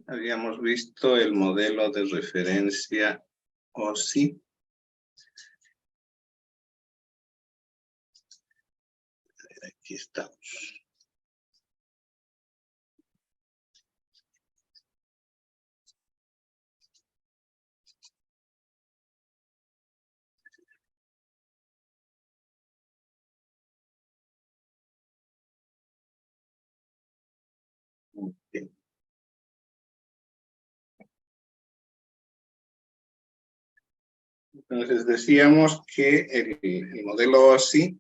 Habíamos visto el modelo de referencia OSI. Aquí estamos. Okay. Entonces decíamos que el modelo OSI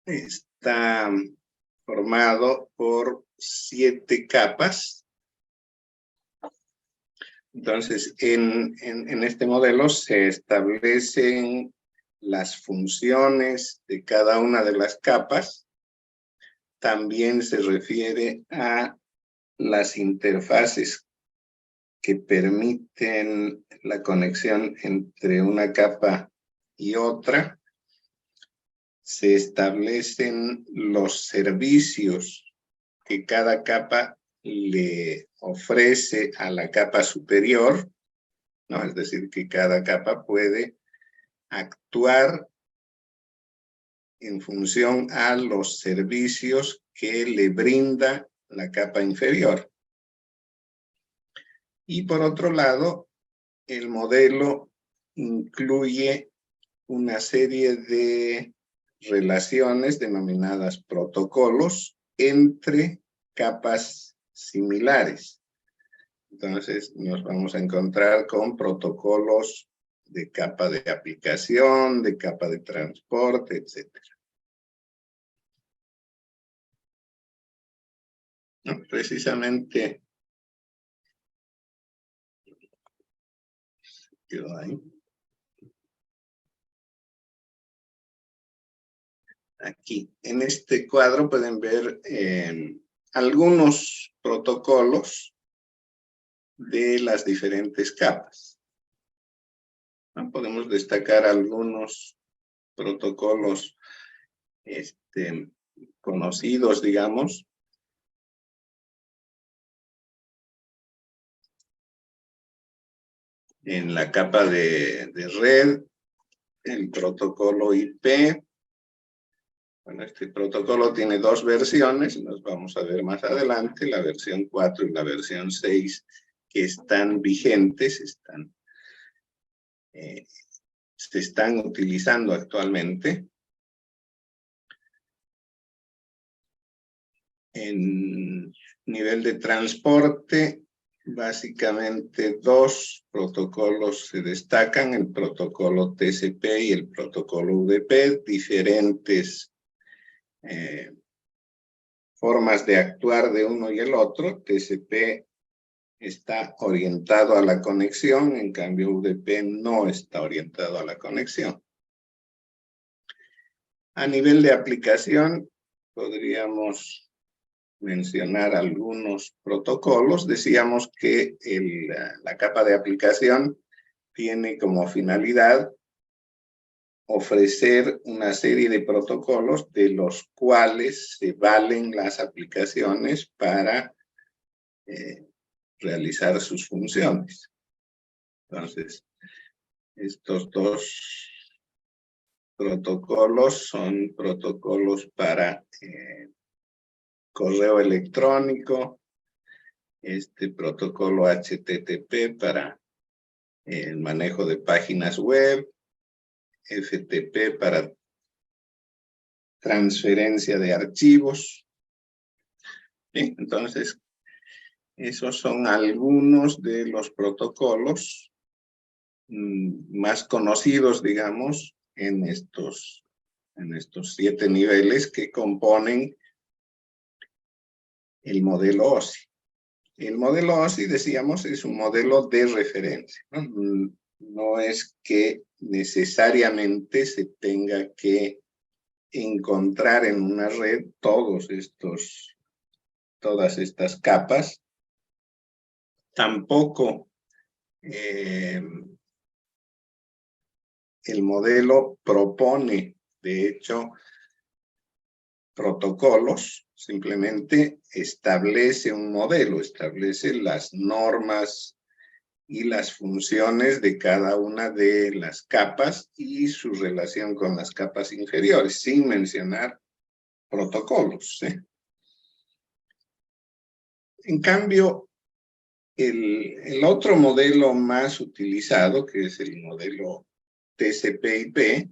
está formado por 7 capas. Entonces, en este modelo se establecen las funciones de cada una de las capas. También se refiere a las interfaces que permiten la conexión entre una capa y otra. Se establecen los servicios que cada capa le ofrece a la capa superior, ¿no? Es decir, que cada capa puede actuar en función a los servicios que le brinda la capa inferior. Y por otro lado, el modelo incluye una serie de relaciones denominadas protocolos entre capas similares. Entonces nos vamos a encontrar con protocolos de capa de aplicación, de capa de transporte, etc. No, precisamente quedó ahí. Aquí, en este cuadro pueden ver algunos protocolos de las diferentes capas. ¿No? Podemos destacar algunos protocolos conocidos, digamos. En la capa de red, el protocolo IP. Bueno, este protocolo tiene 2 versiones, nos vamos a ver más adelante, la versión 4 y la versión 6, que están vigentes, se están utilizando actualmente. En nivel de transporte, básicamente 2 protocolos se destacan, el protocolo TCP y el protocolo UDP, diferentes formas de actuar de uno y el otro. TCP está orientado a la conexión, en cambio UDP no está orientado a la conexión. A nivel de aplicación, podríamos mencionar algunos protocolos. Decíamos que la capa de aplicación tiene como finalidad ofrecer una serie de protocolos de los cuales se valen las aplicaciones para realizar sus funciones. Entonces, estos 2 protocolos son protocolos para correo electrónico, este protocolo HTTP para el manejo de páginas web, FTP para transferencia de archivos. ¿Sí? Entonces, esos son algunos de los protocolos más conocidos, digamos, en estos 7 niveles que componen el modelo OSI. El modelo OSI, decíamos, es un modelo de referencia, ¿no? No es que necesariamente se tenga que encontrar en una red todas estas capas. Tampoco el modelo propone, de hecho, protocolos, simplemente establece un modelo, establece las normas y las funciones de cada una de las capas y su relación con las capas inferiores, sin mencionar protocolos, ¿sí? En cambio, el otro modelo más utilizado, que es el modelo TCP/IP,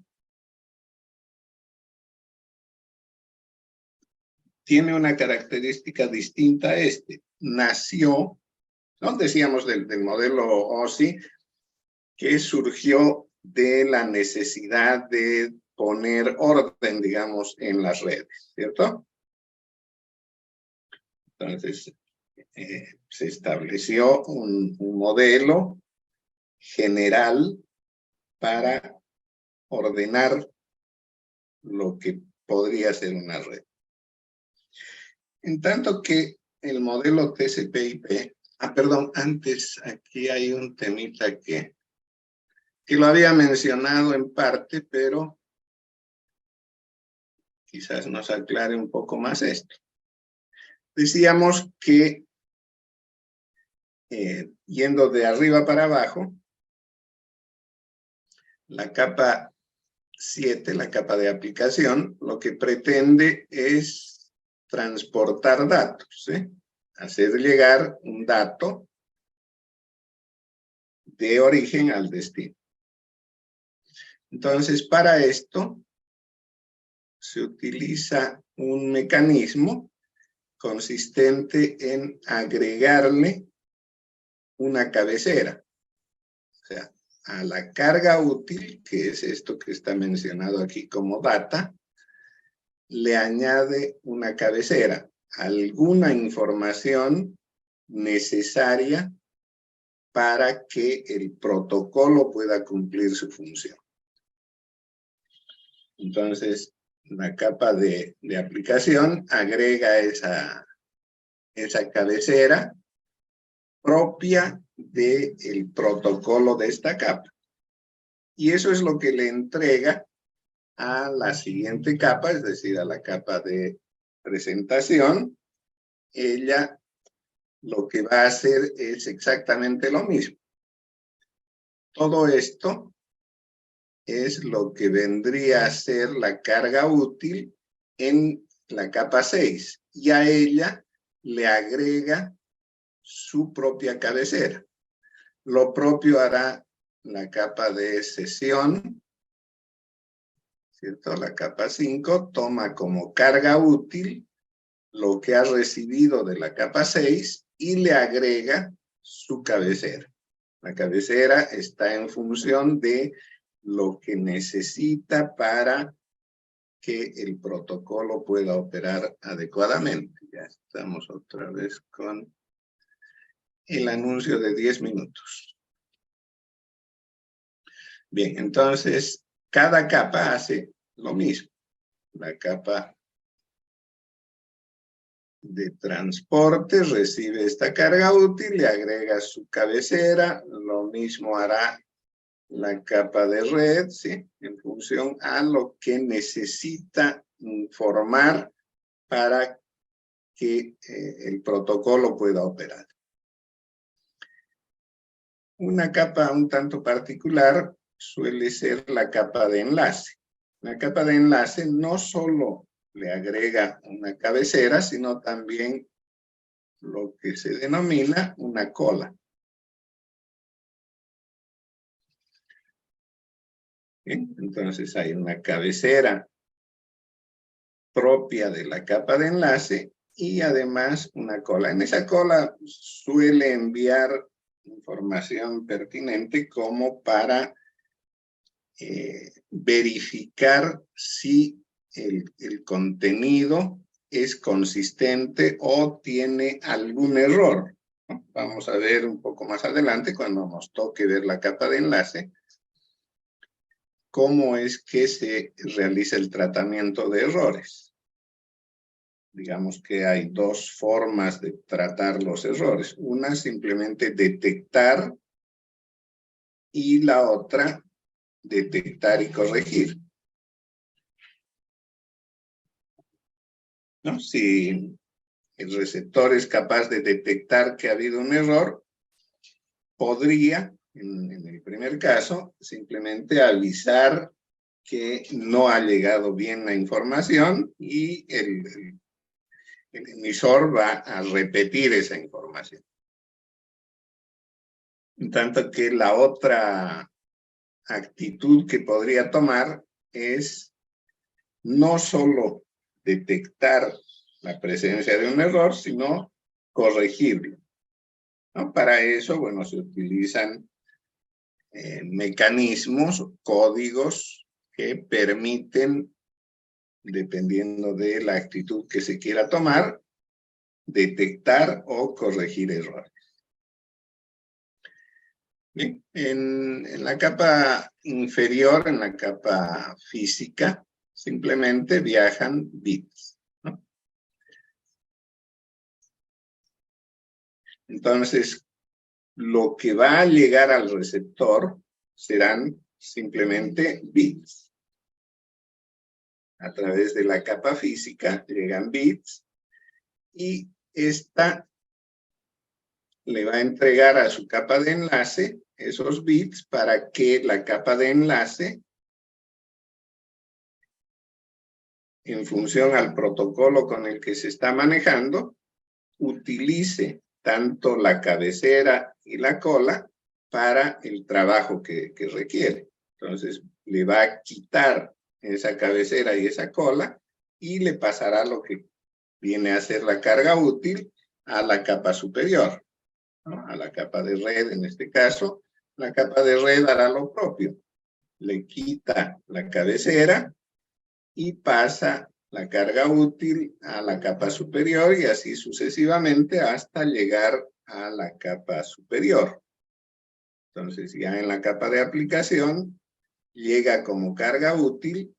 tiene una característica distinta a este. Nació, ¿no? Decíamos del modelo OSI, que surgió de la necesidad de poner orden, digamos, en las redes, ¿cierto? Entonces, se estableció un modelo general para ordenar lo que podría ser una red. En tanto que el modelo TCP/IP, perdón, antes aquí hay un temita que lo había mencionado en parte, pero quizás nos aclare un poco más esto. Decíamos que yendo de arriba para abajo, la capa 7, la capa de aplicación, lo que pretende es transportar datos, ¿sí? Hacer llegar un dato de origen al destino. Entonces, para esto se utiliza un mecanismo consistente en agregarle una cabecera. O sea, a la carga útil, que es esto que está mencionado aquí como data, le añade una cabecera, alguna información necesaria para que el protocolo pueda cumplir su función. Entonces, la capa de aplicación agrega esa cabecera propia del protocolo de esta capa. Y eso es lo que le entrega a la siguiente capa, es decir, a la capa de presentación. Ella lo que va a hacer es exactamente lo mismo. Todo esto es lo que vendría a ser la carga útil en la capa 6. Y a ella le agrega su propia cabecera. Lo propio hará la capa de sesión, ¿cierto? La capa 5 toma como carga útil lo que ha recibido de la capa 6 y le agrega su cabecera. La cabecera está en función de lo que necesita para que el protocolo pueda operar adecuadamente. Ya estamos otra vez con el anuncio de 10 minutos. Bien, entonces, cada capa hace lo mismo. La capa de transporte recibe esta carga útil, le agrega su cabecera, lo mismo hará la capa de red, ¿sí? En función a lo que necesita informar para que el protocolo pueda operar. Una capa un tanto particular suele ser la capa de enlace. La capa de enlace no solo le agrega una cabecera, sino también lo que se denomina una cola. ¿Bien? Entonces hay una cabecera propia de la capa de enlace y además una cola. En esa cola suele enviar información pertinente como para verificar si el contenido es consistente o tiene algún error, ¿no? Vamos a ver un poco más adelante, cuando nos toque ver la capa de enlace, cómo es que se realiza el tratamiento de errores. Digamos que hay dos formas de tratar los errores. Una, simplemente detectar, y la otra, detectar y corregir. ¿no? Si el receptor es capaz de detectar que ha habido un error, podría, en el primer caso, simplemente avisar que no ha llegado bien la información y el emisor va a repetir esa información. En tanto que la otra actitud que podría tomar es no solo detectar la presencia de un error, sino corregirlo, ¿no? Para eso, bueno, se utilizan mecanismos, códigos que permiten, dependiendo de la actitud que se quiera tomar, detectar o corregir errores. Bien, en la capa inferior, en la capa física, simplemente viajan bits, ¿no? Entonces, lo que va a llegar al receptor serán simplemente bits. A través de la capa física llegan bits y esta le va a entregar a su capa de enlace esos bits para que la capa de enlace, en función al protocolo con el que se está manejando, utilice tanto la cabecera y la cola para el trabajo que requiere. Entonces, le va a quitar esa cabecera y esa cola y le pasará lo que viene a ser la carga útil a la capa superior, ¿no? A la capa de red, en este caso. La capa de red hará lo propio. Le quita la cabecera y pasa la carga útil a la capa superior y así sucesivamente hasta llegar a la capa superior. Entonces, ya en la capa de aplicación, llega como carga útil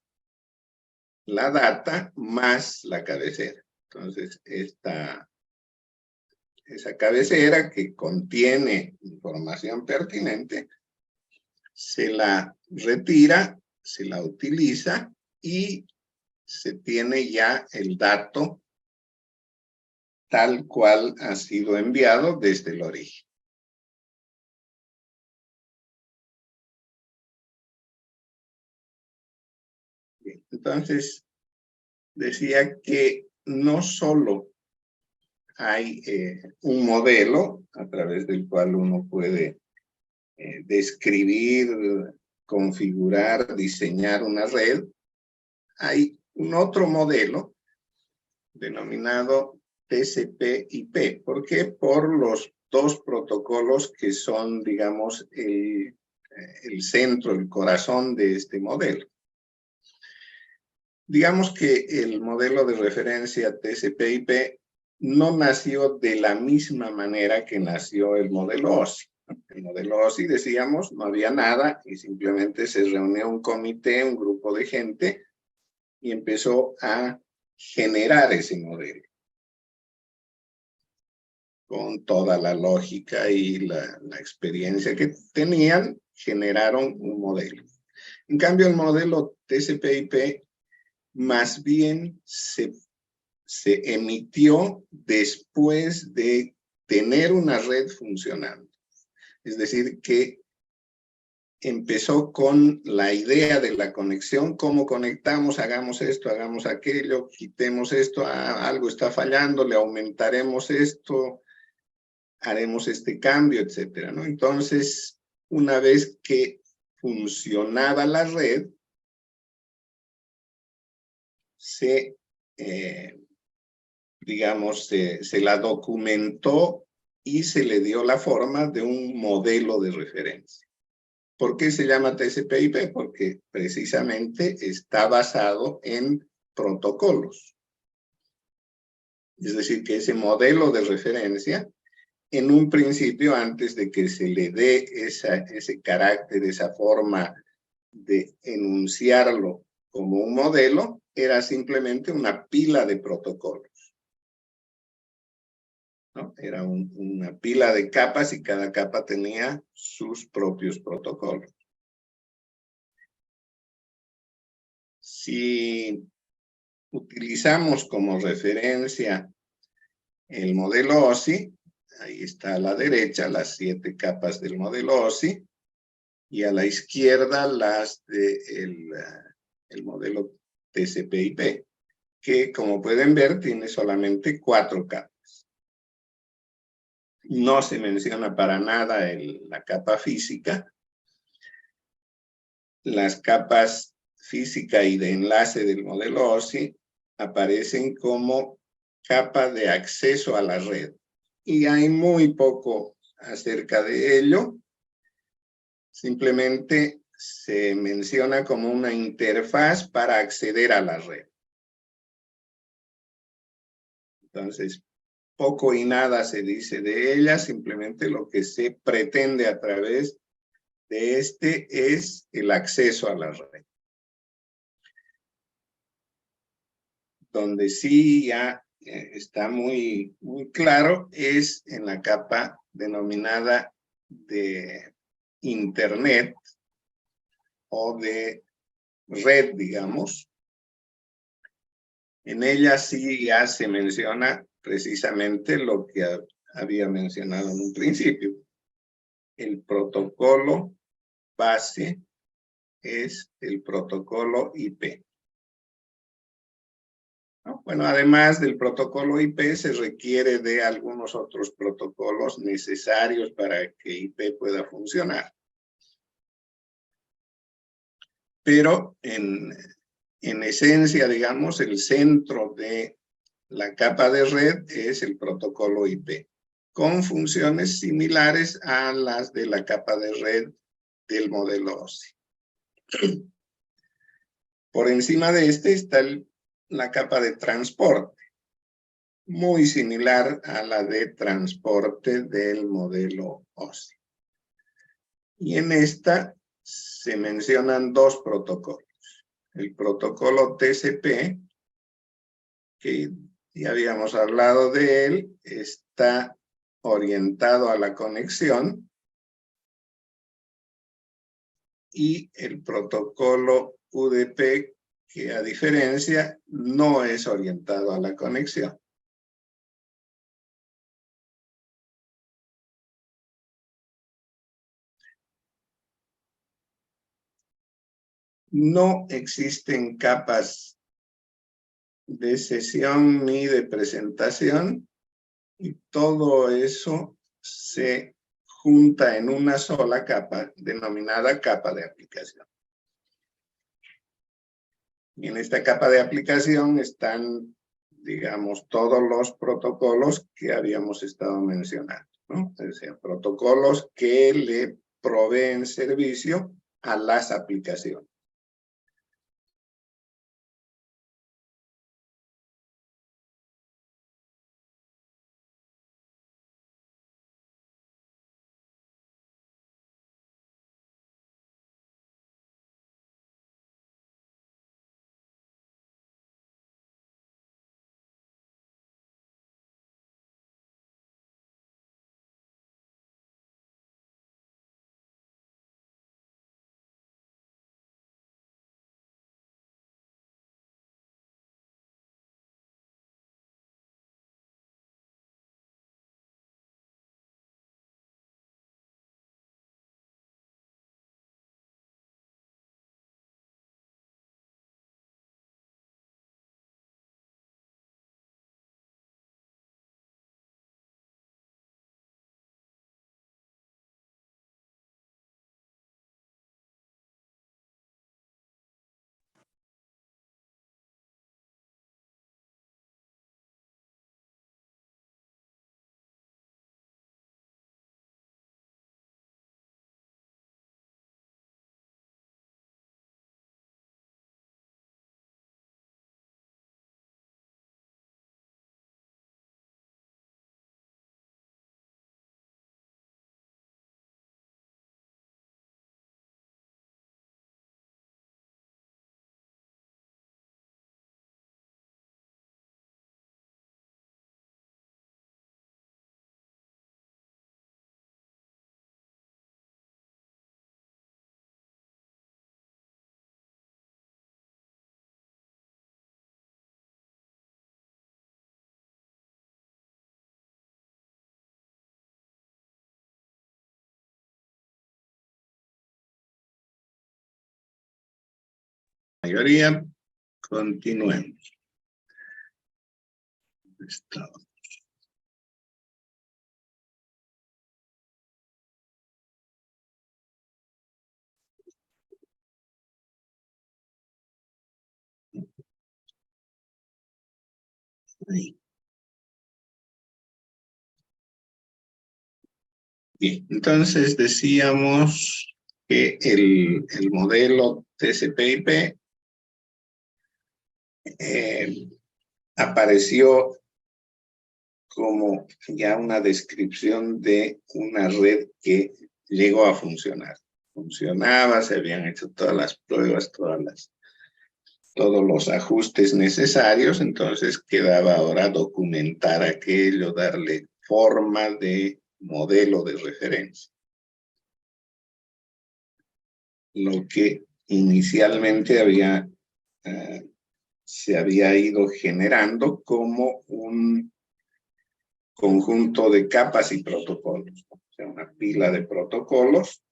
la data más la cabecera. Entonces, esa cabecera que contiene información pertinente, se la retira, se la utiliza y se tiene ya el dato tal cual ha sido enviado desde el origen. Bien, entonces, decía que no solo hay un modelo a través del cual uno puede describir, configurar, diseñar una red, hay un otro modelo denominado TCP/IP. ¿Por qué? Por los dos protocolos que son, digamos, el centro, el corazón de este modelo. Digamos que el modelo de referencia TCP/IP no nació de la misma manera que nació el modelo OSI. El modelo OSI, decíamos, no había nada y simplemente se reunió un comité, un grupo de gente y empezó a generar ese modelo con toda la lógica y la experiencia que tenían, generaron un modelo. En cambio, el modelo TCP/IP más bien se emitió después de tener una red funcionando. Es decir, que empezó con la idea de la conexión, cómo conectamos, hagamos esto, hagamos aquello, quitemos esto, algo está fallando, le aumentaremos esto, haremos este cambio, etcétera, ¿no? Entonces, una vez que funcionaba la red, digamos, se la documentó y se le dio la forma de un modelo de referencia. ¿Por qué se llama TCP/IP? Porque precisamente está basado en protocolos. Es decir, que ese modelo de referencia, en un principio, antes de que se le dé ese carácter, esa forma de enunciarlo como un modelo, era simplemente una pila de protocolos, ¿no? Era una pila de capas y cada capa tenía sus propios protocolos. Si utilizamos como referencia el modelo OSI. Ahí está a la derecha las 7 capas del modelo OSI y a la izquierda las del el modelo TCP/IP, que como pueden ver tiene solamente 4 capas. No se menciona para nada la capa física. Las capas física y de enlace del modelo OSI aparecen como capa de acceso a la red. Y hay muy poco acerca de ello. Simplemente se menciona como una interfaz para acceder a la red. Entonces, poco y nada se dice de ella, simplemente lo que se pretende a través de es el acceso a la red. Donde sí ya está muy claro es en la capa denominada de Internet o de red, digamos. En ella sí ya se menciona precisamente lo que había mencionado en un principio. El protocolo base es el protocolo IP. ¿No? Bueno, además del protocolo IP, se requiere de algunos otros protocolos necesarios para que IP pueda funcionar. Pero en esencia, digamos, el centro de la capa de red es el protocolo IP, con funciones similares a las de la capa de red del modelo OSI. Por encima de este está la capa de transporte, muy similar a la de transporte del modelo OSI. Y en esta se mencionan 2 protocolos. El protocolo TCP, que ya habíamos hablado de él, está orientado a la conexión, y el protocolo UDP, que a diferencia no es orientado a la conexión. No existen capas de sesión ni de presentación, y todo eso se junta en una sola capa denominada capa de aplicación. Y en esta capa de aplicación están, digamos, todos los protocolos que habíamos estado mencionando, ¿no? O sea, protocolos que le proveen servicio a las aplicaciones. mayoría. Continuemos. Listo. Ahí. Bien, entonces decíamos que el modelo TCP/IP apareció como ya una descripción de una red que llegó a funcionar. Funcionaba, se habían hecho todas las pruebas, todos los ajustes necesarios, entonces quedaba ahora documentar aquello, darle forma de modelo de referencia. Lo que inicialmente se había ido generando como un conjunto de capas y protocolos, o sea, una pila de protocolos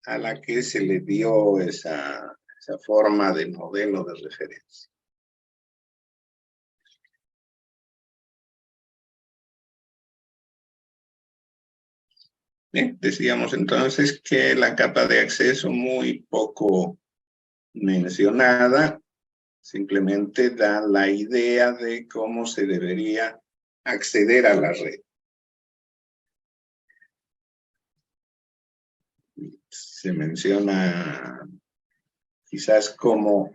a la que se le dio esa forma de modelo de referencia. Bien, decíamos entonces que la capa de acceso muy poco mencionada, simplemente da la idea de cómo se debería acceder a la red. Se menciona quizás como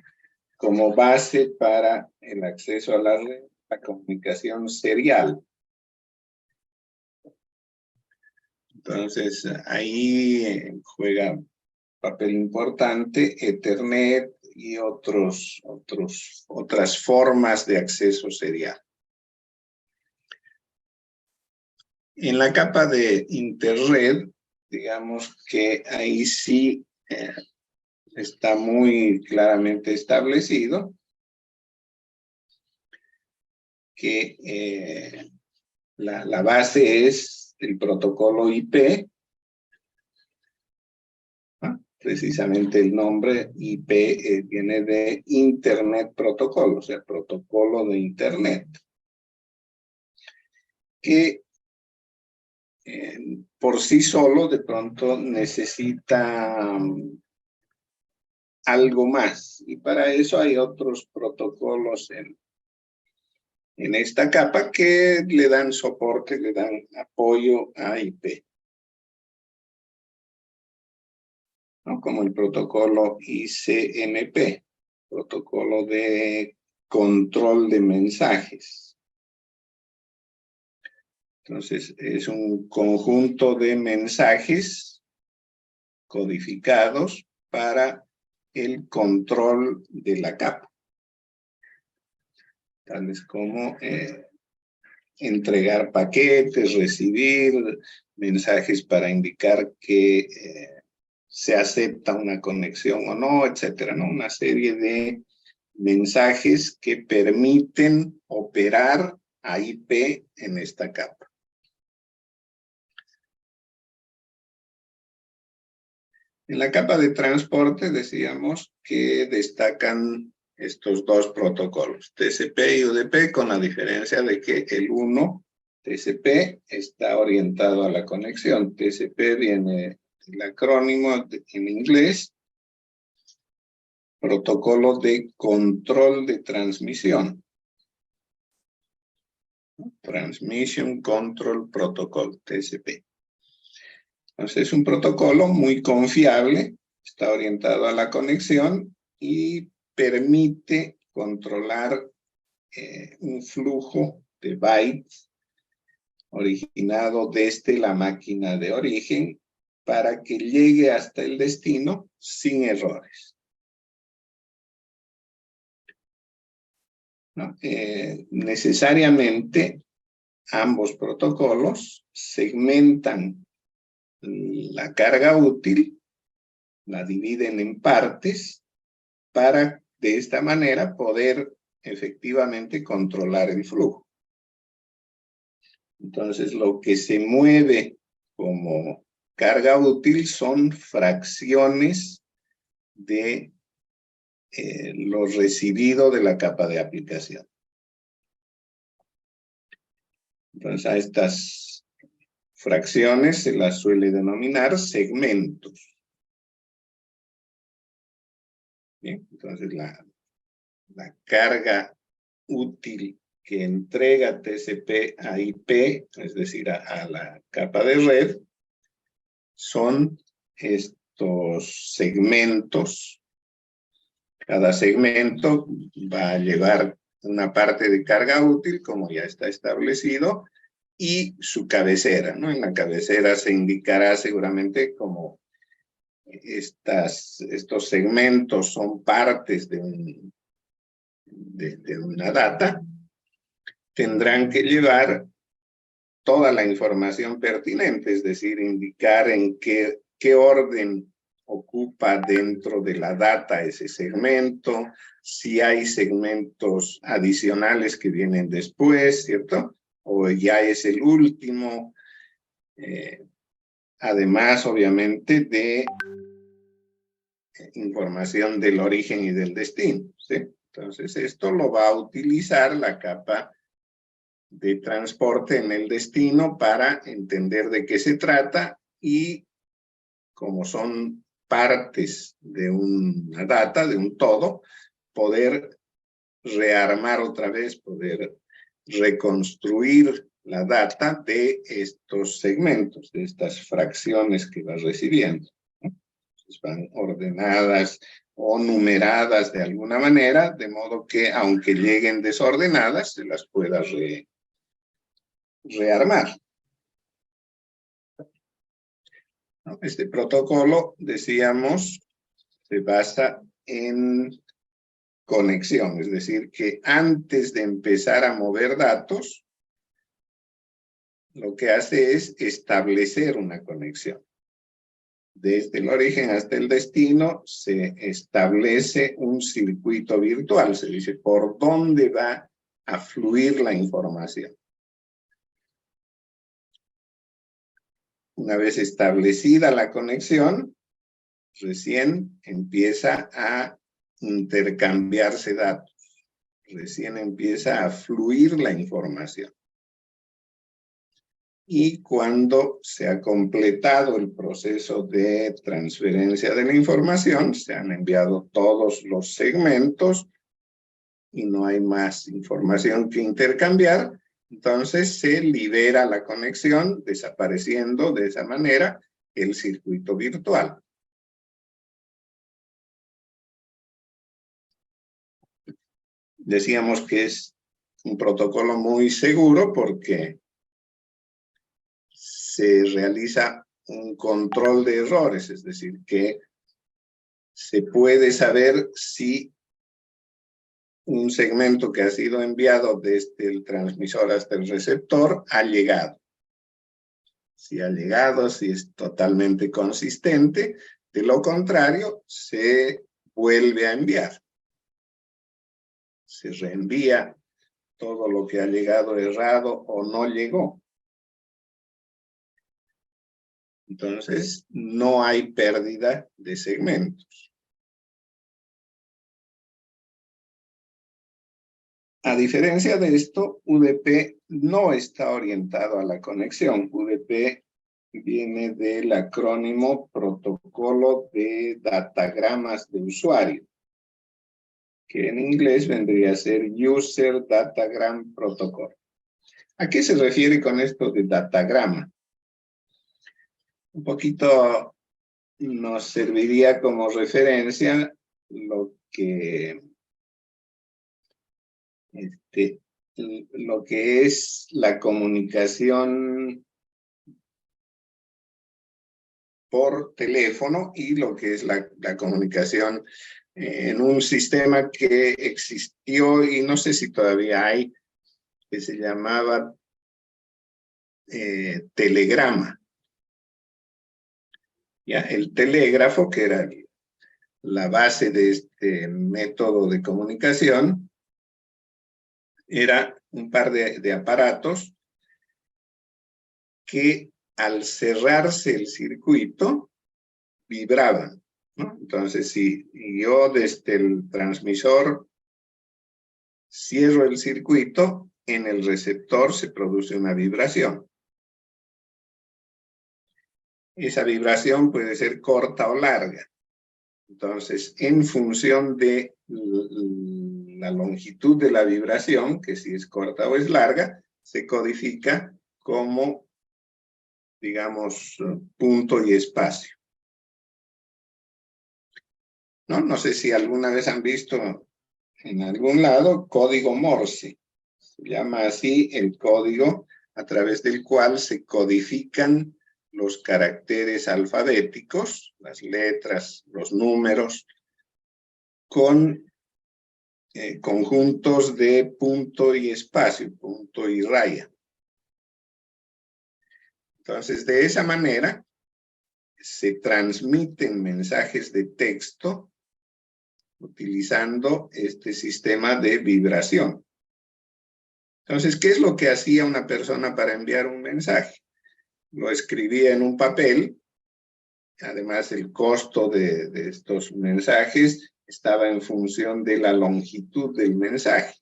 base para el acceso a la red, la comunicación serial. Entonces, ahí juega papel importante Ethernet y otras formas de acceso serial. En la capa de interred, digamos que ahí sí está muy claramente establecido que la base es el protocolo IP, ¿no? Precisamente el nombre IP viene de Internet Protocol, o sea, protocolo de Internet, que por sí solo de pronto necesita algo más, y para eso hay otros protocolos en esta capa que le dan soporte, le dan apoyo a IP, ¿no? Como el protocolo ICMP, protocolo de control de mensajes. Entonces, es un conjunto de mensajes codificados para el control de la capa, tales como entregar paquetes, recibir mensajes para indicar que se acepta una conexión o no, etcétera, ¿no? Una serie de mensajes que permiten operar a IP en esta capa. En la capa de transporte decíamos que destacan estos dos protocolos, TCP y UDP, con la diferencia de que el uno, TCP, está orientado a la conexión. TCP viene del acrónimo en inglés, protocolo de control de transmisión. Transmission Control Protocol, TCP. Entonces es un protocolo muy confiable, está orientado a la conexión y permite controlar un flujo de bytes originado desde la máquina de origen para que llegue hasta el destino sin errores. ¿No? Necesariamente ambos protocolos segmentan la carga útil, la dividen en partes para de esta manera poder efectivamente controlar el flujo. Entonces, lo que se mueve como carga útil son fracciones de lo recibido de la capa de aplicación. Entonces, a estas fracciones se las suele denominar segmentos. Bien, entonces la carga útil que entrega TCP a IP, es decir, a la capa de red, son estos segmentos. Cada segmento va a llevar una parte de carga útil, como ya está establecido, y su cabecera, ¿no? En la cabecera se indicará seguramente como estos segmentos son partes de una data, tendrán que llevar toda la información pertinente, es decir, indicar en qué orden ocupa dentro de la data ese segmento, si hay segmentos adicionales que vienen después, ¿cierto? O ya es el último. Además, obviamente, de información del origen y del destino, ¿sí? Entonces, esto lo va a utilizar la capa de transporte en el destino para entender de qué se trata y, como son partes de una data, de un todo, poder rearmar otra vez, poder reconstruir la data de estos segmentos, de estas fracciones que va recibiendo, ¿no? Entonces van ordenadas o numeradas de alguna manera, de modo que aunque lleguen desordenadas, se las pueda rearmar, ¿no? Este protocolo, decíamos, se basa en conexión, es decir, que antes de empezar a mover datos, lo que hace es establecer una conexión. Desde el origen hasta el destino se establece un circuito virtual, se dice por dónde va a fluir la información. Una vez establecida la conexión, recién empieza a intercambiarse datos, recién empieza a fluir la información. Y cuando se ha completado el proceso de transferencia de la información, se han enviado todos los segmentos y no hay más información que intercambiar, entonces se libera la conexión, desapareciendo de esa manera el circuito virtual. Decíamos que es un protocolo muy seguro porque se realiza un control de errores, es decir, que se puede saber si un segmento que ha sido enviado desde el transmisor hasta el receptor ha llegado. Si ha llegado, si es totalmente consistente, de lo contrario, se vuelve a enviar. Se reenvía todo lo que ha llegado errado o no llegó. Entonces, no hay pérdida de segmentos. A diferencia de esto, UDP no está orientado a la conexión. UDP viene del acrónimo Protocolo de Datagramas de Usuario, que en inglés vendría a ser User Datagram Protocol. ¿A qué se refiere con esto de datagrama? Un poquito nos serviría como referencia lo que es la comunicación por teléfono y lo que es la comunicación en un sistema que existió y no sé si todavía hay, que se llamaba telegrama. ¿Ya? El telégrafo, que era la base de este método de comunicación, era un par de aparatos que al cerrarse el circuito vibraban. ¿no? Entonces, si yo desde el transmisor cierro el circuito, en el receptor se produce una vibración. Esa vibración puede ser corta o larga. Entonces, en función de la longitud de la vibración, que si es corta o es larga, se codifica como, digamos, punto y espacio. No sé si alguna vez han visto en algún lado código Morse. Se llama así el código a través del cual se codifican los caracteres alfabéticos, las letras, los números, con conjuntos de punto y espacio, punto y raya. Entonces, de esa manera, se transmiten mensajes de texto utilizando este sistema de vibración. Entonces, ¿qué es lo que hacía una persona para enviar un mensaje? Lo escribía en un papel. Además, el costo de estos mensajes estaba en función de la longitud del mensaje.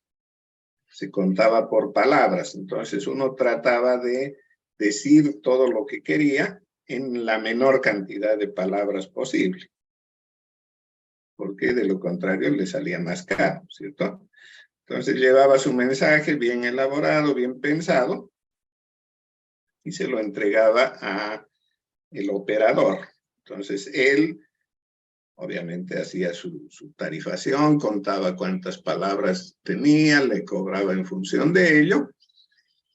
Se contaba por palabras. Entonces, uno trataba de decir todo lo que quería en la menor cantidad de palabras posible. Porque de lo contrario le salía más caro, ¿cierto? Entonces, llevaba su mensaje bien elaborado, bien pensado, y se lo entregaba a el operador. Entonces, él obviamente hacía su tarifación, contaba cuántas palabras tenía, le cobraba en función de ello,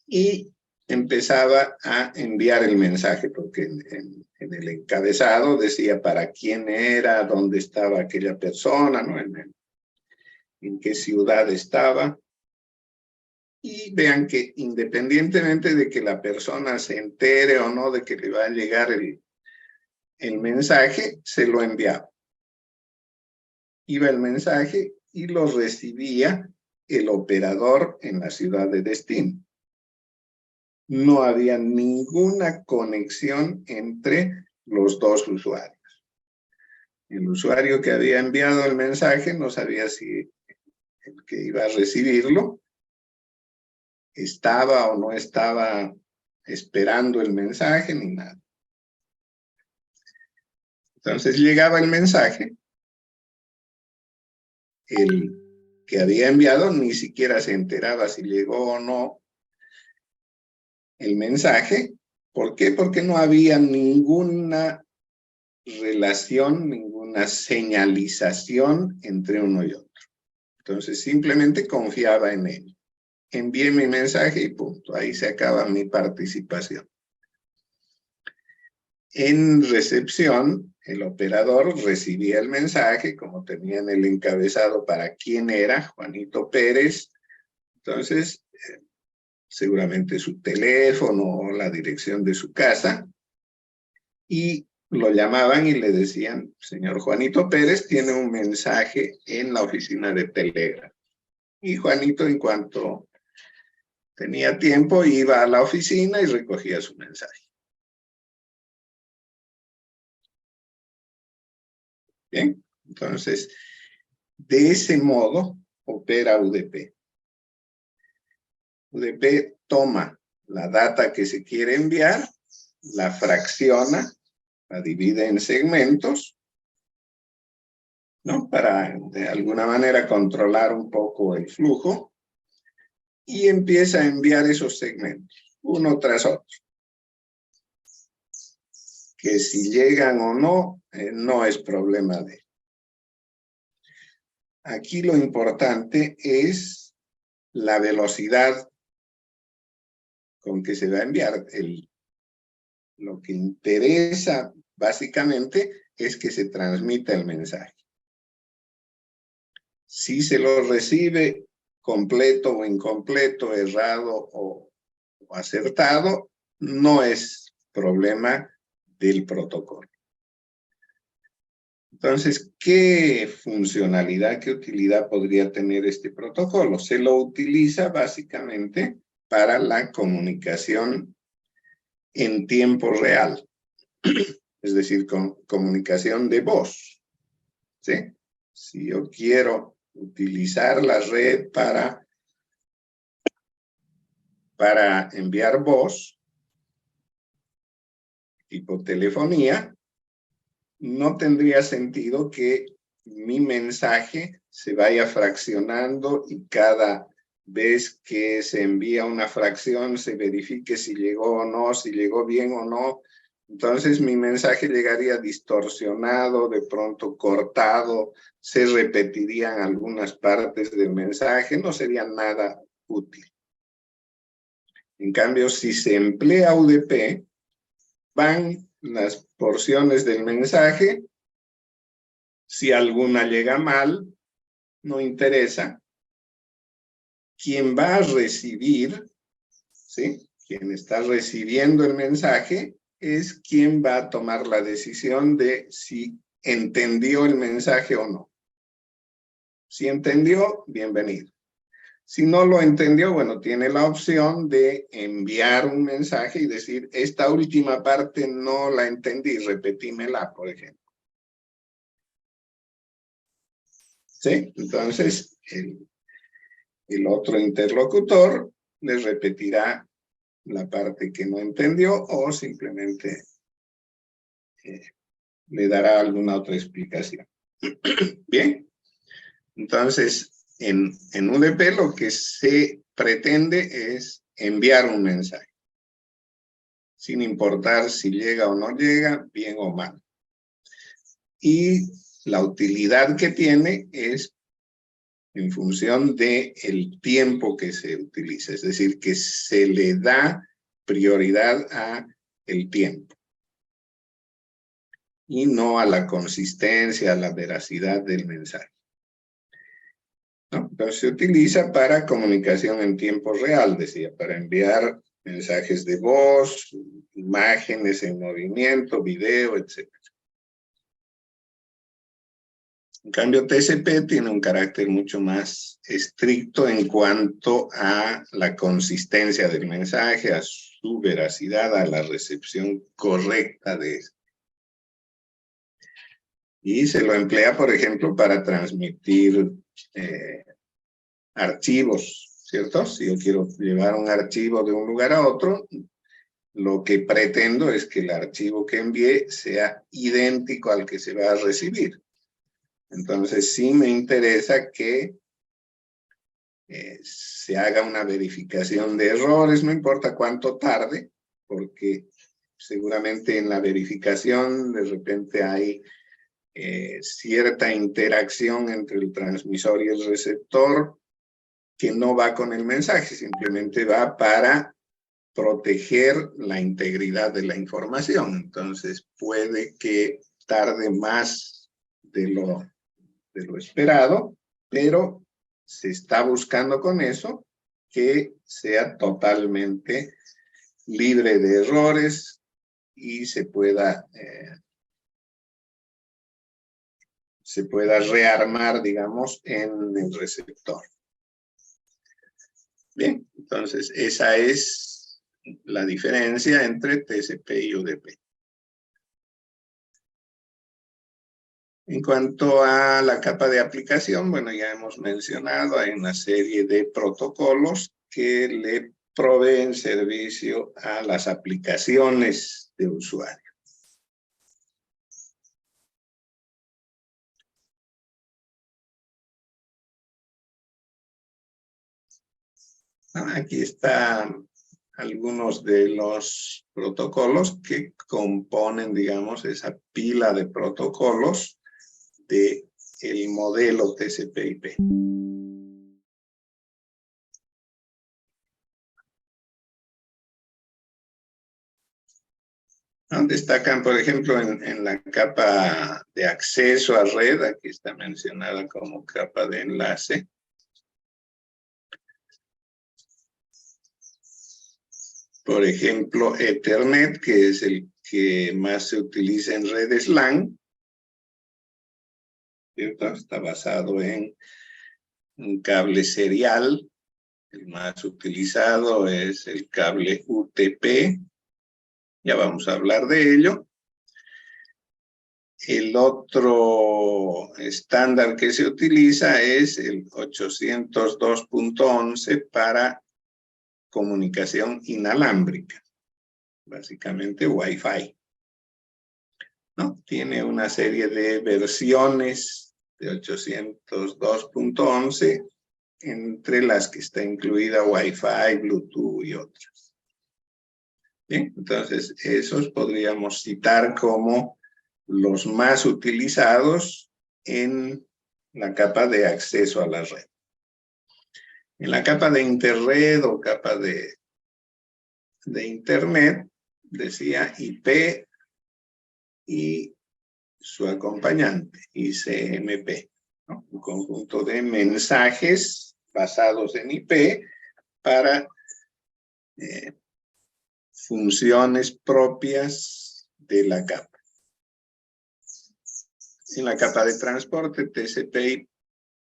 y empezaba a enviar el mensaje, porque en el encabezado decía para quién era, dónde estaba aquella persona, ¿no? En qué ciudad estaba. Y vean que independientemente de que la persona se entere o no de que le va a llegar el mensaje, se lo enviaba. Iba el mensaje y lo recibía el operador en la ciudad de destino. No había ninguna conexión entre los dos usuarios. El usuario que había enviado el mensaje no sabía si el que iba a recibirlo estaba o no estaba esperando el mensaje ni nada. Entonces llegaba el mensaje, el que había enviado ni siquiera se enteraba si llegó o no el mensaje. ¿Por qué? Porque no había ninguna relación, ninguna señalización entre uno y otro. Entonces simplemente confiaba en él. Envié mi mensaje y punto. Ahí se acaba mi participación. En recepción, el operador recibía el mensaje, como tenía en el encabezado para quién era, Juanito Pérez. Entonces, seguramente su teléfono o la dirección de su casa, y lo llamaban y le decían, señor Juanito Pérez tiene un mensaje en la oficina de Telegram. Y Juanito, en cuanto tenía tiempo, iba a la oficina y recogía su mensaje. Bien, entonces, de ese modo opera UDP. UDP toma la data que se quiere enviar, la fracciona, la divide en segmentos, ¿no? Para de alguna manera controlar un poco el flujo, y empieza a enviar esos segmentos, uno tras otro. Que si llegan o no, no es problema de él. Aquí lo importante es la velocidad con que se va a enviar. Lo que interesa básicamente es que se transmita el mensaje. Si se lo recibe completo o incompleto, errado o acertado, no es problema del protocolo. Entonces, ¿qué funcionalidad, qué utilidad podría tener este protocolo? Se lo utiliza básicamente para la comunicación en tiempo real, es decir, con comunicación de voz. ¿sí? Si yo quiero utilizar la red para enviar voz, tipo telefonía, no tendría sentido que mi mensaje se vaya fraccionando y cada vez que se envía una fracción se verifique si llegó o no, si llegó bien o no. Entonces mi mensaje llegaría distorsionado, de pronto cortado, se repetirían algunas partes del mensaje, no sería nada útil. En cambio, si se emplea UDP, van las porciones del mensaje. Si alguna llega mal, no interesa. Quien va a recibir, ¿sí? Quien está recibiendo el mensaje es quien va a tomar la decisión de si entendió el mensaje o no. Si entendió, bienvenido. Si no lo entendió, bueno, tiene la opción de enviar un mensaje y decir, esta última parte no la entendí, repetímela, por ejemplo. ¿Sí? Entonces, el otro interlocutor le repetirá la parte que no entendió o simplemente le dará alguna otra explicación. Bien, entonces en UDP lo que se pretende es enviar un mensaje, sin importar si llega o no llega, bien o mal. Y la utilidad que tiene es en función del tiempo que se utiliza, es decir, que se le da prioridad a el tiempo y no a la consistencia, a la veracidad del mensaje, ¿no? Entonces se utiliza para comunicación en tiempo real, decía, para enviar mensajes de voz, imágenes en movimiento, video, etc. En cambio, TCP tiene un carácter mucho más estricto en cuanto a la consistencia del mensaje, a su veracidad, a la recepción correcta de eso. Y se lo emplea, por ejemplo, para transmitir archivos, ¿cierto? Si yo quiero llevar un archivo de un lugar a otro, lo que pretendo es que el archivo que envié sea idéntico al que se va a recibir. Entonces, sí me interesa que se haga una verificación de errores, no importa cuánto tarde, porque seguramente en la verificación de repente hay cierta interacción entre el transmisor y el receptor que no va con el mensaje, simplemente va para proteger la integridad de la información. Entonces puede que tarde más de lo esperado, pero se está buscando con eso que sea totalmente libre de errores y se pueda rearmar, digamos, en el receptor. Bien, entonces esa es la diferencia entre TCP y UDP. En cuanto a la capa de aplicación, bueno, ya hemos mencionado, hay una serie de protocolos que le proveen servicio a las aplicaciones de usuario. Aquí están algunos de los protocolos que componen, digamos, esa pila de protocolos del modelo TCP/IP. Destacan, por ejemplo, en la capa de acceso a red, aquí está mencionada como capa de enlace. Por ejemplo, Ethernet, que es el que más se utiliza en redes LAN, ¿cierto? Está basado en un cable serial. El más utilizado es el cable UTP. Ya vamos a hablar de ello. El otro estándar que se utiliza es el 802.11 para comunicación inalámbrica, básicamente Wi-Fi, ¿no? Tiene una serie de versiones de 802.11, entre las que está incluida Wi-Fi, Bluetooth y otras. Bien, entonces esos podríamos citar como los más utilizados en la capa de acceso a la red. En la capa de interred o capa de internet, decía IP y su acompañante, ICMP, ¿no? Un conjunto de mensajes basados en IP para funciones propias de la capa. En la capa de transporte, TCP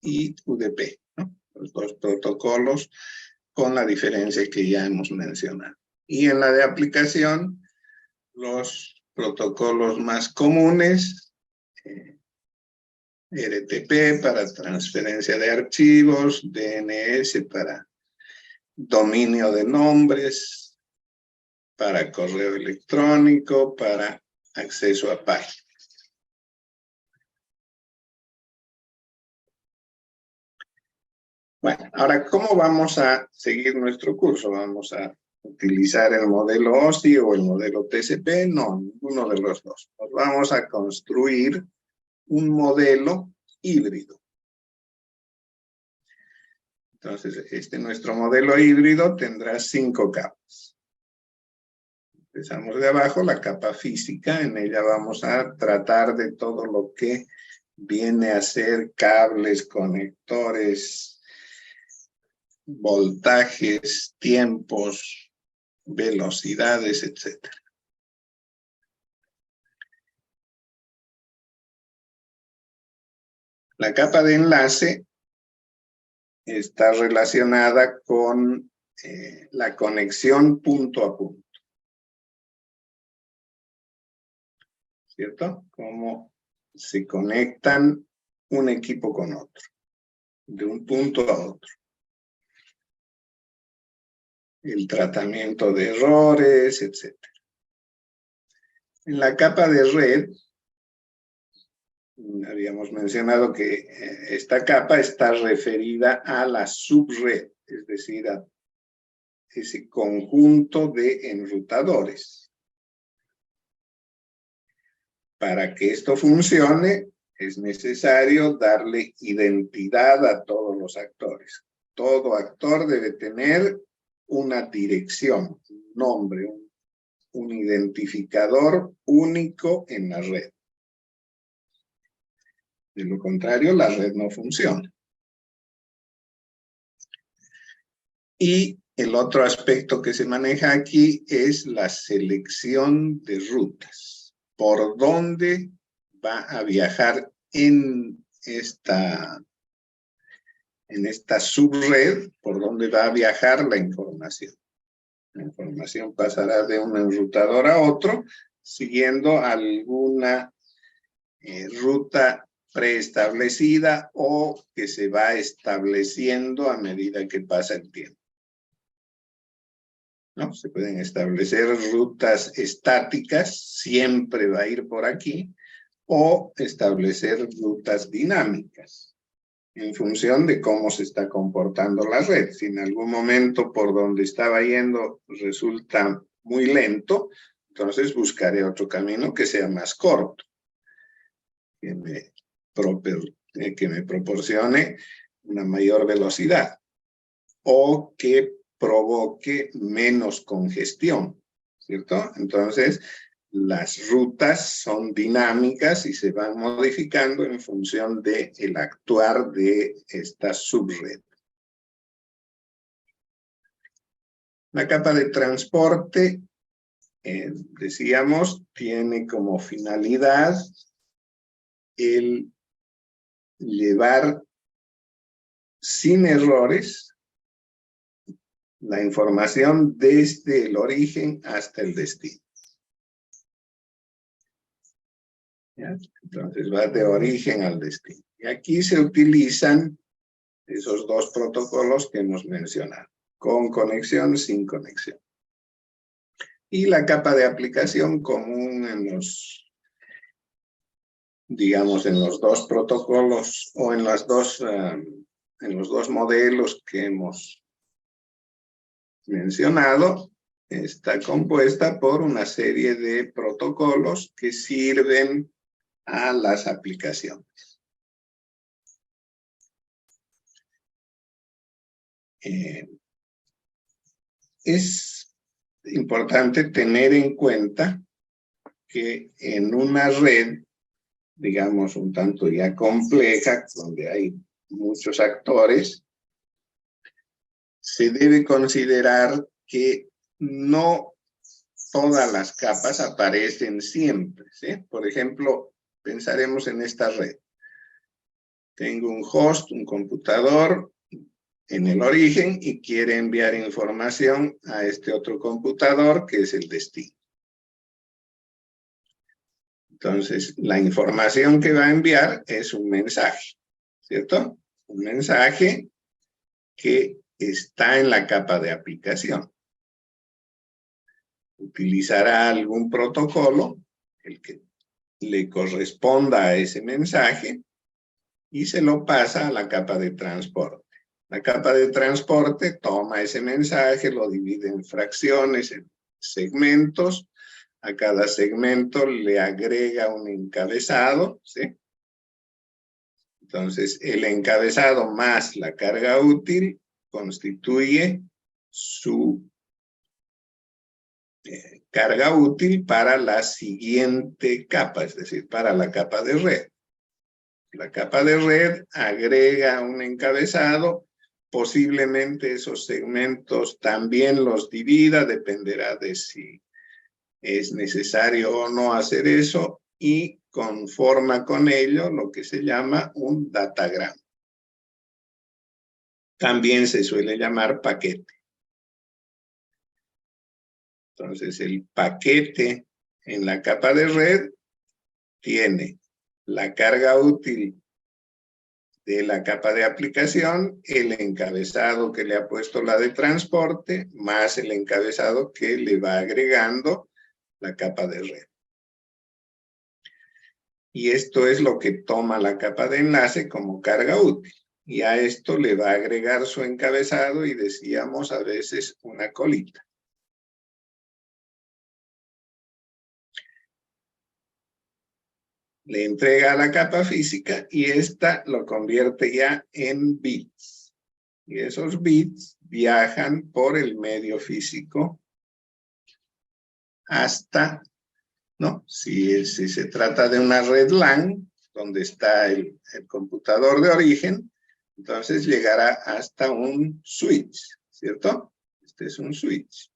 y UDP, ¿no? Los dos protocolos con la diferencia que ya hemos mencionado. Y en la de aplicación, los protocolos más comunes, RTP para transferencia de archivos, DNS para dominio de nombres, para correo electrónico, para acceso a páginas. Bueno, ahora, ¿cómo vamos a seguir nuestro curso? ¿Vamos a utilizar el modelo OSI o el modelo TCP? No, ninguno de los dos. Nos vamos a construir un modelo híbrido. Entonces, nuestro modelo híbrido tendrá 5 capas. Empezamos de abajo, la capa física. En ella vamos a tratar de todo lo que viene a ser cables, conectores, voltajes, tiempos, velocidades, etc. La capa de enlace está relacionada con la conexión punto a punto. ¿Cierto? Cómo se conectan un equipo con otro, de un punto a otro. El tratamiento de errores, etc. En la capa de red, habíamos mencionado que esta capa está referida a la subred, es decir, a ese conjunto de enrutadores. Para que esto funcione, es necesario darle identidad a todos los actores. Todo actor debe tener una dirección, un nombre, un identificador único en la red. De lo contrario, la red no funciona. Y el otro aspecto que se maneja aquí es la selección de rutas. ¿Por dónde va a viajar en esta subred? ¿Por dónde va a viajar la información? La información pasará de un enrutador a otro, siguiendo alguna ruta preestablecida o que se va estableciendo a medida que pasa el tiempo. ¿No? Se pueden establecer rutas estáticas, siempre va a ir por aquí, o establecer rutas dinámicas, en función de cómo se está comportando la red. Si en algún momento por donde estaba yendo resulta muy lento, entonces buscaré otro camino que sea más corto, que me proporcione una mayor velocidad, o que provoque menos congestión, ¿cierto? Entonces, las rutas son dinámicas y se van modificando en función del actuar de esta subred. La capa de transporte, decíamos, tiene como finalidad el llevar sin errores la información desde el origen hasta el destino. ¿Ya? Entonces va de origen al destino. Y aquí se utilizan esos dos protocolos que hemos mencionado, con conexión, sin conexión. Y la capa de aplicación común en los, digamos, en los dos protocolos o en los dos modelos que hemos mencionado, está compuesta por una serie de protocolos que sirven a las aplicaciones. Es importante tener en cuenta que en una red, digamos, un tanto ya compleja, donde hay muchos actores, se debe considerar que no todas las capas aparecen siempre, ¿sí? Por ejemplo, pensaremos en esta red. Tengo un host, un computador en el origen y quiere enviar información a este otro computador que es el destino. Entonces, la información que va a enviar es un mensaje, ¿cierto? Un mensaje que está en la capa de aplicación. Utilizará algún protocolo, el que le corresponda a ese mensaje, y se lo pasa a la capa de transporte. La capa de transporte toma ese mensaje, lo divide en fracciones, en segmentos. A cada segmento le agrega un encabezado, ¿sí? Entonces, el encabezado más la carga útil constituye su carga útil para la siguiente capa, es decir, para la capa de red. La capa de red agrega un encabezado, posiblemente esos segmentos también los divida, dependerá de si es necesario o no hacer eso, y conforma con ello lo que se llama un datagrama. También se suele llamar paquete. Entonces, el paquete en la capa de red tiene la carga útil de la capa de aplicación, el encabezado que le ha puesto la de transporte, más el encabezado que le va agregando la capa de red. Y esto es lo que toma la capa de enlace como carga útil. Y a esto le va a agregar su encabezado y decíamos a veces una colita. Le entrega a la capa física y esta lo convierte ya en bits. Y esos bits viajan por el medio físico hasta, ¿no? Si se trata de una red LAN, donde está el computador de origen, entonces llegará hasta un switch, ¿cierto? Este es un switch.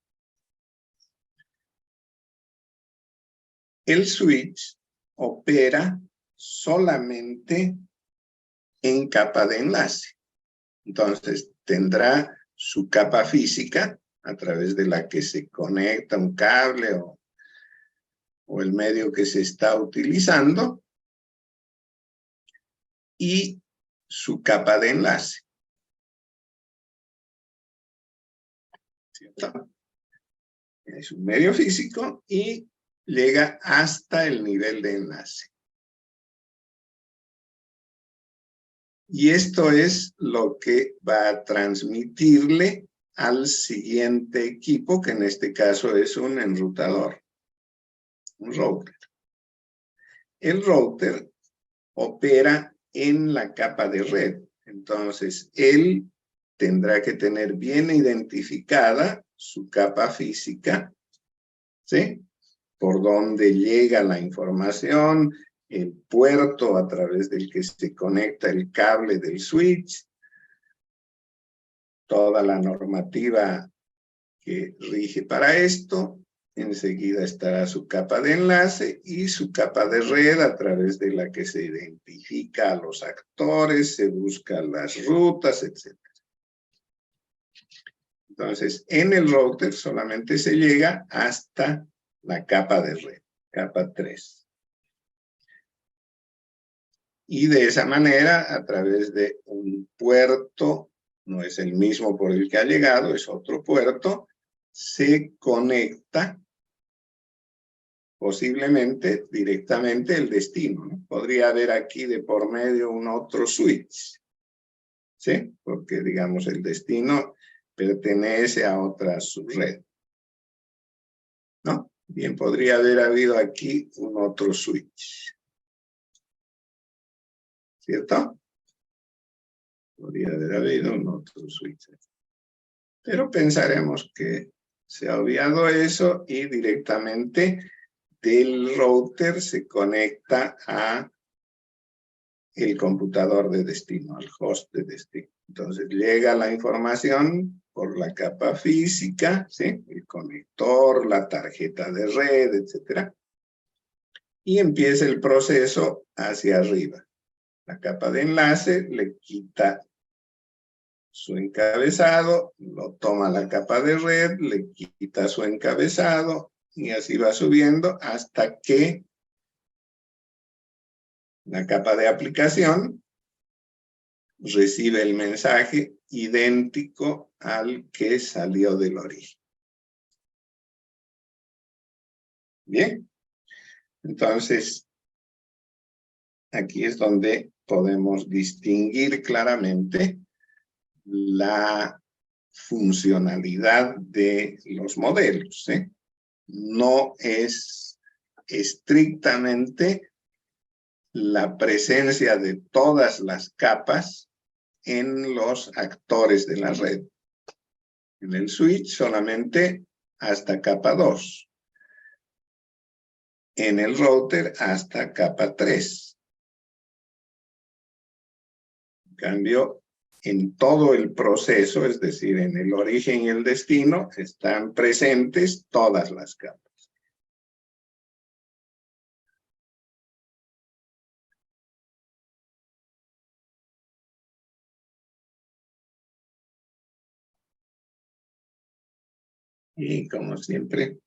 El switch opera solamente en capa de enlace. Entonces, tendrá su capa física a través de la que se conecta un cable o el medio que se está utilizando, y su capa de enlace. ¿Cierto? Es un medio físico y llega hasta el nivel de enlace. Y esto es lo que va a transmitirle al siguiente equipo, que en este caso es un enrutador, un router. El router opera en la capa de red. Entonces, él tendrá que tener bien identificada su capa física, ¿sí? Por dónde llega la información, el puerto a través del que se conecta el cable del switch, toda la normativa que rige para esto. Enseguida estará su capa de enlace y su capa de red, a través de la que se identifica a los actores, se buscan las rutas, etc. Entonces, en el router solamente se llega hasta la capa de red, capa 3. Y de esa manera, a través de un puerto, no es el mismo por el que ha llegado, es otro puerto, se conecta posiblemente directamente el destino, ¿no? Podría haber aquí de por medio un otro switch, ¿sí? Porque, digamos, el destino pertenece a otra subred, ¿no? Bien, podría haber habido aquí un otro switch, ¿cierto? Podría haber habido un otro switch. Pero pensaremos que se ha obviado eso y directamente del router se conecta a el computador de destino, al host de destino. Entonces llega la información por la capa física, ¿sí? El conector, la tarjeta de red, etc. Y empieza el proceso hacia arriba. La capa de enlace le quita su encabezado, lo toma la capa de red, le quita su encabezado y así va subiendo hasta que la capa de aplicación recibe el mensaje idéntico al que salió del origen. Bien, entonces aquí es donde podemos distinguir claramente la funcionalidad de los modelos, ¿eh? No es estrictamente la presencia de todas las capas en los actores de la red. En el switch solamente hasta capa 2. En el router hasta capa 3. En cambio, en todo el proceso, es decir, en el origen y el destino, están presentes todas las capas. Y como siempre,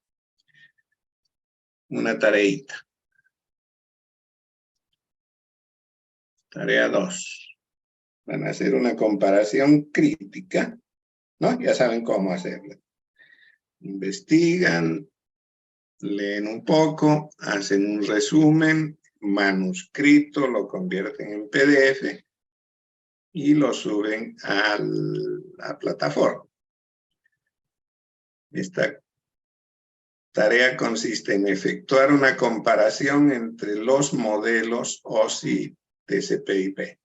una tareita. Tarea 2. Van a hacer una comparación crítica, ¿no? Ya saben cómo hacerla. Investigan, leen un poco, hacen un resumen, manuscrito, lo convierten en PDF y lo suben a la plataforma. Esta tarea consiste en efectuar una comparación entre los modelos OSI TCP/IP.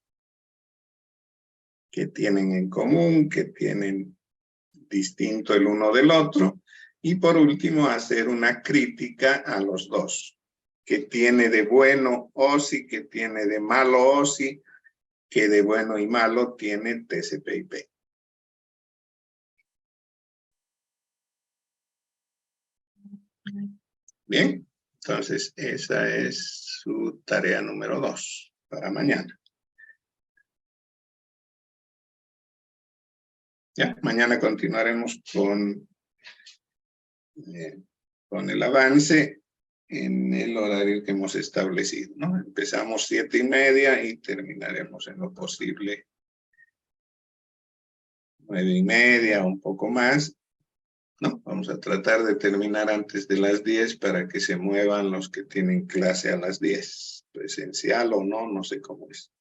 ¿Qué tienen en común? ¿Qué tienen distinto el uno del otro? Y por último, hacer una crítica a los dos. ¿Qué tiene de bueno OSI? ¿Qué tiene de malo OSI? ¿Qué de bueno y malo tiene TCP/IP? Bien, entonces esa es su tarea número 2 para mañana. Ya, mañana continuaremos con el avance en el horario que hemos establecido, ¿no? Empezamos 7:30 y terminaremos en lo posible 9:30, un poco más, ¿no? Vamos a tratar de terminar antes de las 10 para que se muevan los que tienen clase a las 10, presencial o no, no sé cómo es.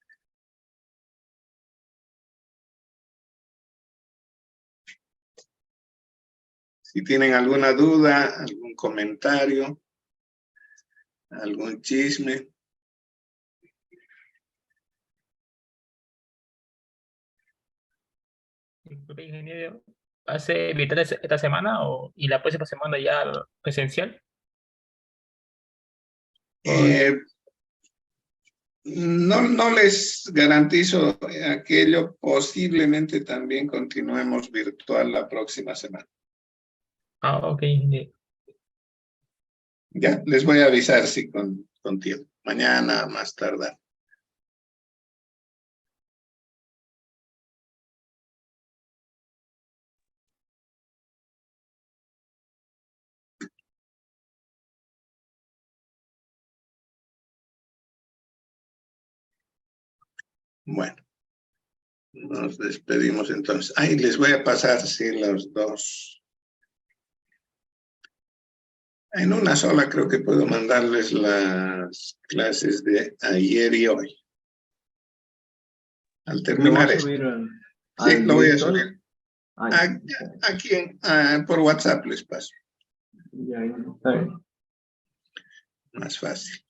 Si tienen alguna duda, algún comentario, algún chisme. Disculpe, ingeniero, ¿hace virtual esta semana y la próxima semana ya presencial? Por- Eh, no les garantizo aquello, posiblemente también continuemos virtual la próxima semana. ok, ingeniero. Ya, les voy a avisar si con tiempo. Mañana, más tardar. Bueno, nos despedimos entonces. Ahí les voy a pasar, sí, los dos. En una sola creo que puedo mandarles las clases de ayer y hoy. Al ¿Lo va a terminar esto. subir Sí, al lo voy a directorio? subir. Ah, ya, Aquí por WhatsApp les paso. ya, está bien. Más fácil.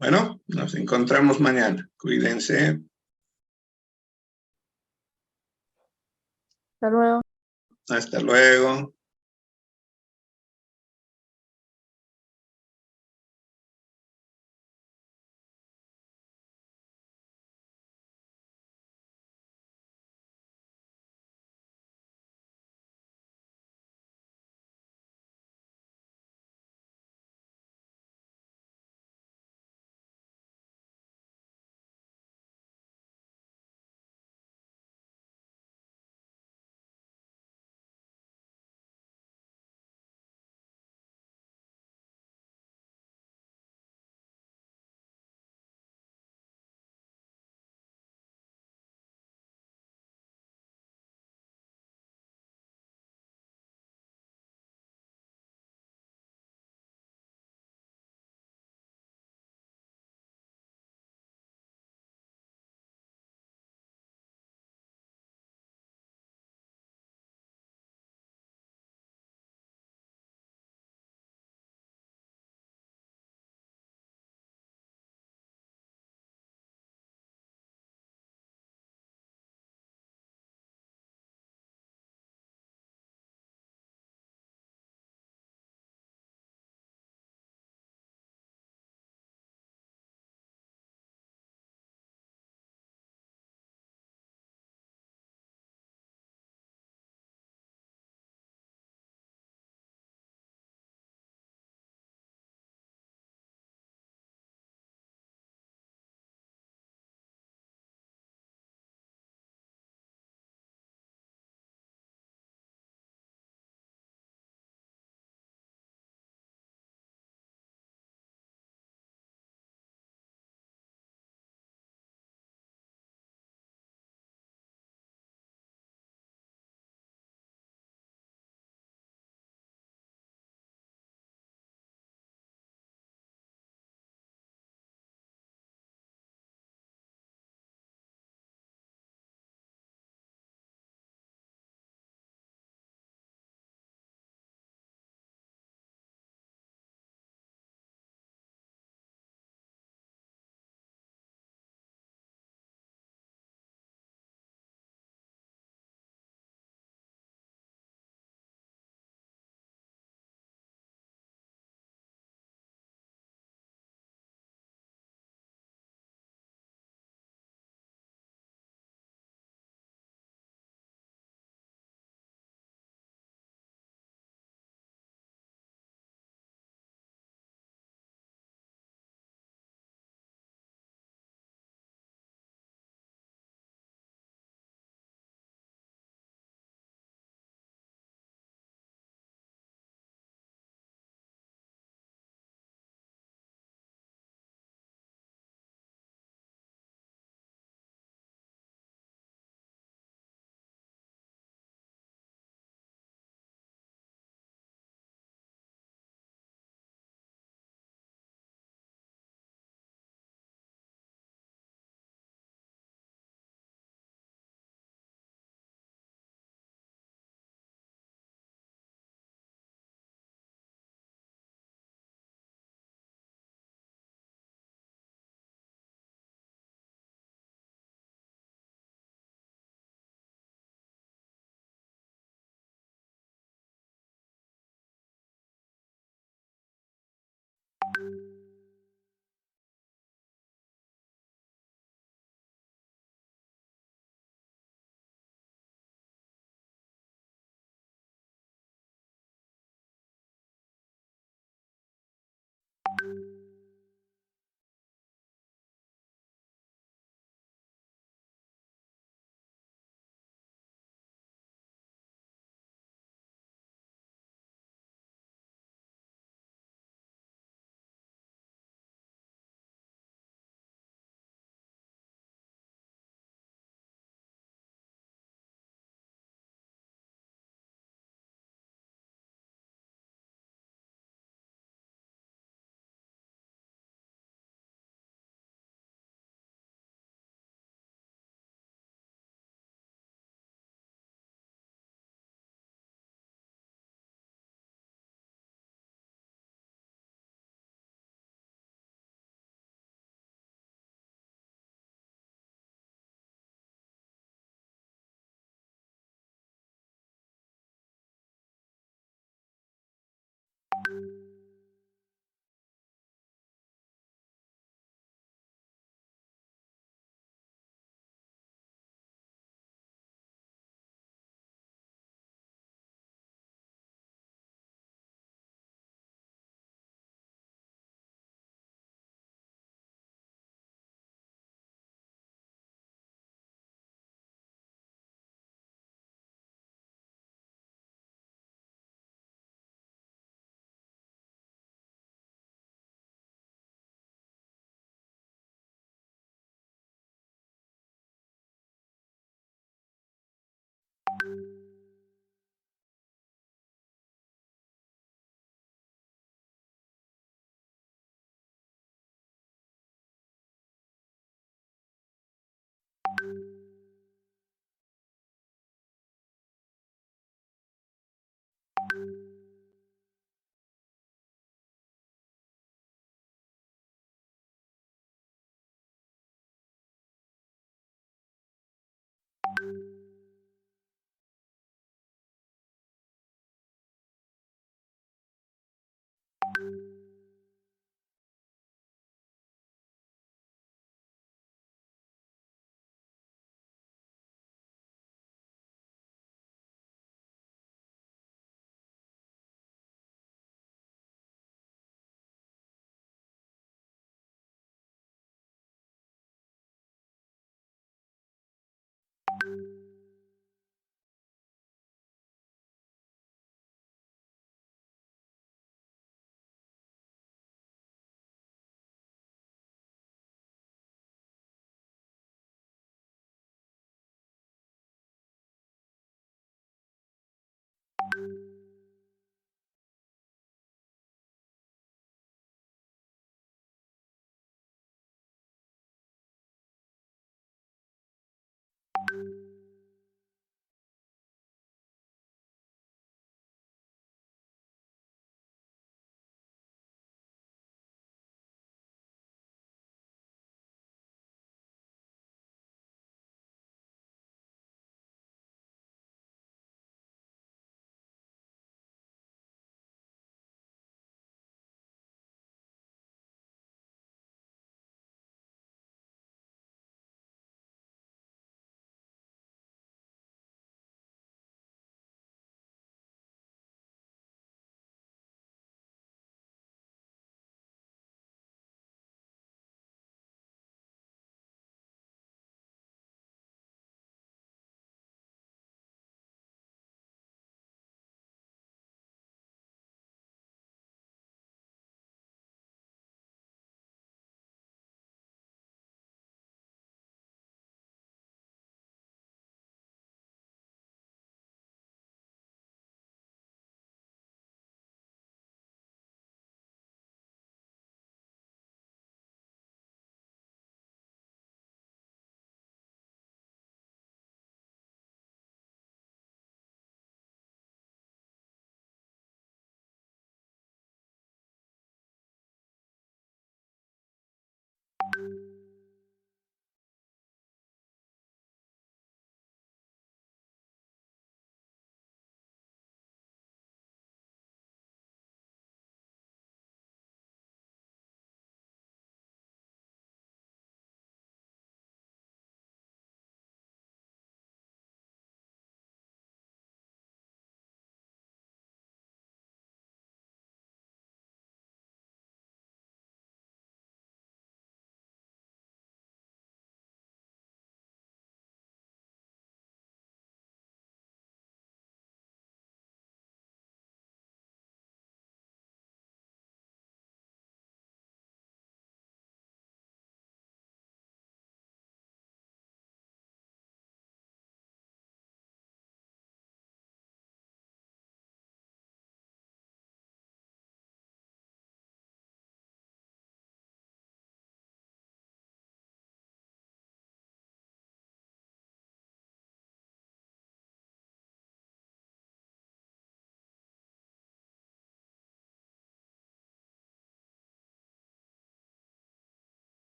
Bueno, nos encontramos mañana. Cuídense. Hasta luego. Hasta luego.